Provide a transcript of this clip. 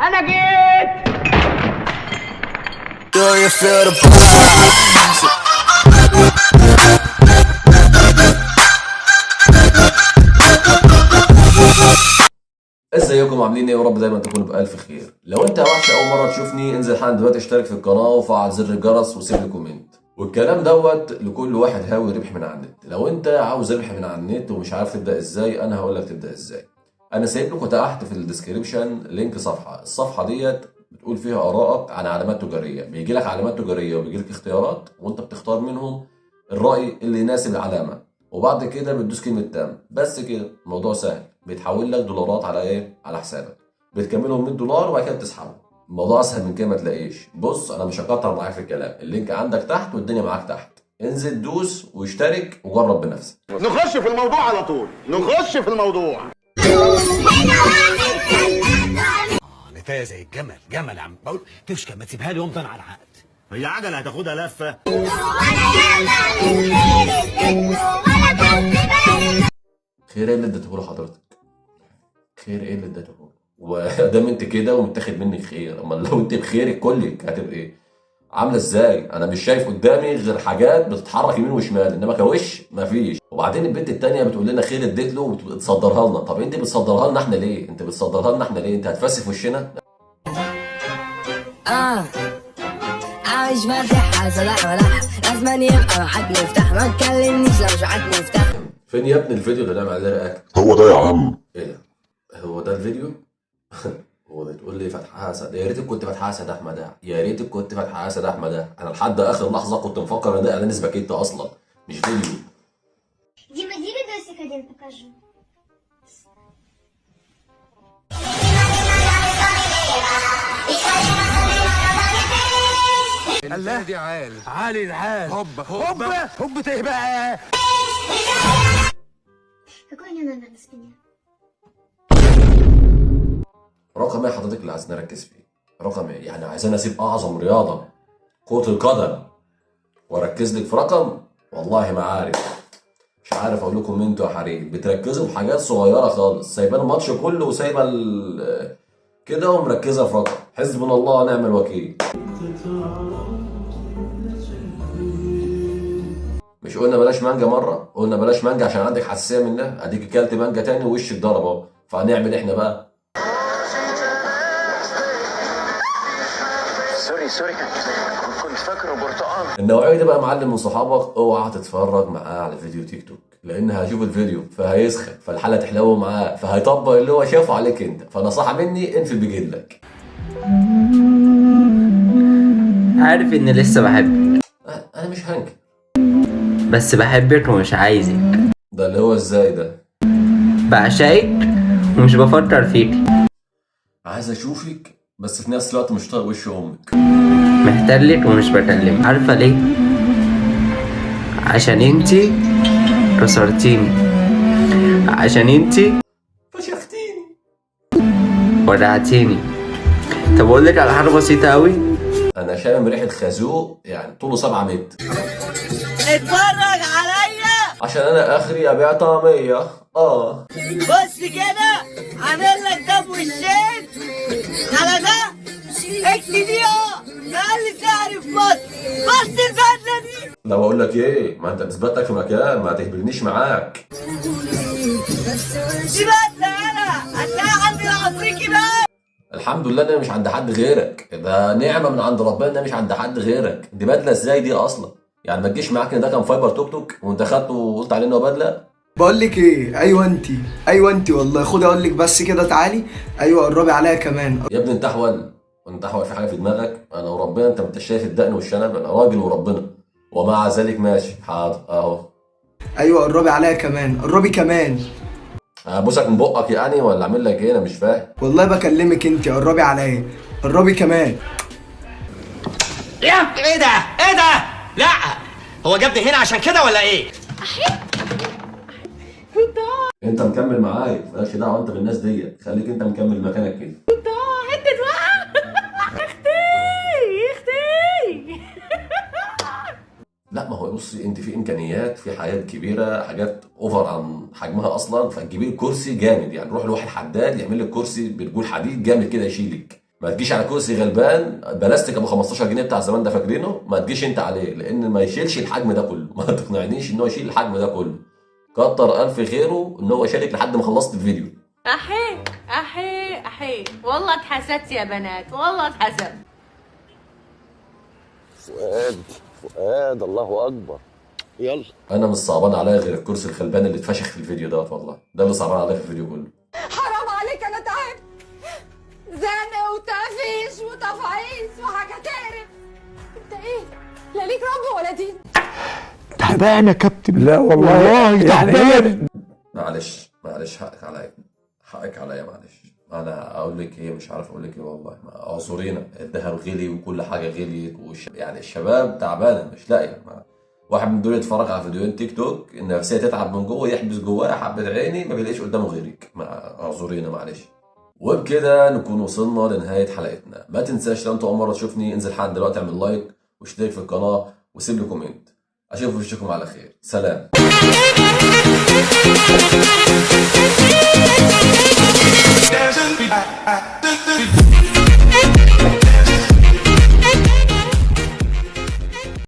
انا جيت. ازيكم عاملين ايه؟ يا رب دايما تكونوا بألف خير. لو انت وحش اول مره تشوفني انزل حالا دلوقتي اشترك في القناه وفعل زر الجرس وسيب لي كومنت. والكلام دوت لكل واحد هاوي ربح من على النت. لو انت عاوز ربح من على النت ومش عارف تبدا ازاي، انا هقول لك تبدا ازاي. انا سايب لكم تحت في الديسكريبشن لينك الصفحه ديت بتقول فيها ارائك عن علامات تجاريه. بيجي لك علامات تجاريه وبيجي لك اختيارات وانت بتختار منهم الراي اللي يناسب العلامه، وبعد كده بتدوس كلمه تم. بس كده الموضوع سهل. بيتحول لك دولارات على ايه؟ على حسابك. بتكملهم 100 دولار وبعد كده بتسحبهم. الموضوع اسهل من كده ما تلاقيش. بص انا مش هكتر معاك في الكلام، اللينك عندك تحت والدنيا معاك تحت. انزل دوس واشترك وجرب بنفسك. نخش في الموضوع على طول، نخش في الموضوع. نفاية زي الجمل، جمل يا عم. بقول تشكى ما تسيبها لي وامضي على العقد. هي عجله هتاخدها لفه. خير ايه اللي اديته له حضرتك؟ خير ايه اللي اديته له؟ ودام انت كده ومتاخد منك خير، امال لو انت بخيرك كلك هتبقى ايه؟ عامله ازاي؟ انا مش شايف قدامي غير حاجات بتتحرك يمين وشمال، انما كوش مفيش. وبعدين البنت التانيه بتقول لنا خير اديت له وبتصدرها لنا. طب انت بتصدرها لنا احنا ليه؟ انت بتصدرها لنا احنا ليه؟ انت هتفسف وشنا؟ عايش فاتح صلاح ولا لازم يبقى معاك مفتاح، ما تكلمنيش لو مش معاك مفتاح. فين يا ابني الفيديو اللي نعمل عليه رياكت؟ هو ده يا عم. ايه ده؟ هو ده الفيديو؟ هو بتقول لي فتحها اسد؟ يا ريتك كنت فاتحها اسد احمد، يا ريتك كنت فاتحها اسد احمد. انا لحد اخر لحظه كنت مفكر ان ده اعلان سباكيتا اصلا مش فيديو. Дима, иди видосик один покажу. الله دي عال عالي العال. هوب ايه بقى؟ Какой у нее номер на спине? رقم ايه حضرتك اللي عايزين نركز فيه؟ رقم ايه؟ يعني عايزين اسيب اعظم رياضه كرة القدم واركز لك في رقم؟ والله ما عارف. مش عارف اقول لكم انتوا يا حريم بتركزوا في حاجات صغيره خالص، سايبه الماتش كله وسايبه كده ومركزه في رقم. حسبنا الله ونعم الوكيل. مش قلنا بلاش مانجا مره؟ قلنا بلاش مانجا عشان عندك حساسيه منها، اديك اكلت مانجا تاني ووشك ضرب اهو. فهنعمل احنا بقى؟ سوري كنت فاكره برتقال. النوعيه دي بقى معلم من صحابك اوعى تتفرج معاه على فيديو تيك توك، لان هيشوف الفيديو فهيسخن فالحاله تحلو معاه فهيطبق اللي هو شافه عليك انت. فنصيحه مني انفي بيجلك. عارف اني لسه بحبك انا مش هنكر بس بحبك ومش عايزك. ده اللي هو ازاي ده؟ بعشقك ومش بفكر فيك. عايز اشوفك بس في نفس الوقت مش طايق وش امك. محتاجلك ومش بكلمك. عارفه ليه؟ عشان انتي كسرتيني، عشان انتي فشختيني، ودعتيني. طب اقول لك على حاجه بسيطه قوي. انا شامم ريحه خازوق يعني طوله 7 متر. اتفرج عليا عشان انا اخري ابيع طعميه. بص كده، عامل لك ده بوشين على ده اكس دي اقل سعر في مصر. بص البدله دي. لا بقول لك ايه، ما انت اثبتك في مكان ما تهبلنيش معاك. دي بدله انا هتلاقيها عند الافريقي بقى. الحمد لله ان انا مش عند حد غيرك، ده نعمه من عند ربنا ان انا مش عند حد غيرك. دي بدله ازاي دي اصلا؟ يعني ما تجيش معاك ان ده كان فايبر توك توك وانت خدته وقلت عليه انه بدله؟ بقول لك ايه، ايوه انت والله. خدي اقول لك بس كده، تعالي. ايوه قربي عليا كمان. يا ابني انت احول في حاجه في دماغك؟ انا وربنا انت ما انتش شايف الدقن والشنب، انا راجل وربنا. ومع ذلك ماشي حاضر اهو. ايوه قربي عليا كمان، قربي كمان. ابوسك من بقك يعني ولا اعمل لك ايه؟ انا مش فاهم والله بكلمك انت، قربي عليا، قربي كمان. ايه ده؟ لا هو جابني هنا عشان كده ولا ايه؟ انت مكمل معايا، مالكش دعوه انت بالناس ديت، خليك انت مكمل مكانك كده. لا ما هو بصي، انت في امكانيات، في حاجات كبيره، حاجات اوفر عن حجمها اصلا، فتجيبي لك كرسي جامد. يعني روح لواحد حداد يعمل لك كرسي برجول حديد جامد كده يشيلك، ما تجيش على كرسي غلبان بلاستيك ابو 15 جنيه بتاع زمان ده فاكرينه، ما تجيش انت عليه، لان ما يشيلش الحجم ده كله. ما تقنعنيش ان هو يشيل الحجم ده كله. كتر الف خيره ان هو شارك لحد ما خلصت الفيديو. احي والله اتحسدت يا بنات، والله اتحسدت. فؤاد الله اكبر. يلا. انا مش صعبان عليا غير الكرسي الغلبان اللي اتفشخ في الفيديو دوت، والله ده اللي صعبان عليا في الفيديو كله. حرام عليك، انا تعبت. زنق وتفيش وتفعيص وحاجه تقرف. انت ايه؟ لا ليك رب ولا دين. تعبان يا كابتن. لا والله تعبان. معلش حقك عليا معلش. انا اقول لك ايه، مش عارف اقول لك ايه والله. اعذرينا، الذهب غلي وكل حاجه غليت يعني الشباب تعبانه مش لاقيه. واحد من دول يتفرج على فيديوهين تيك توك النفسيه تتعب من جوه، يحبس جواه حبه عيني ما بيلاقيش قدامه غيرك. اعذرينا معلش. وبكده نكون وصلنا لنهايه حلقتنا. ما تنساش لو انت اول مره تشوفني انزل حد دلوقتي اعمل لايك واشترك في القناه وسيب لي كومنت. اشوف وشكم على خير. سلام.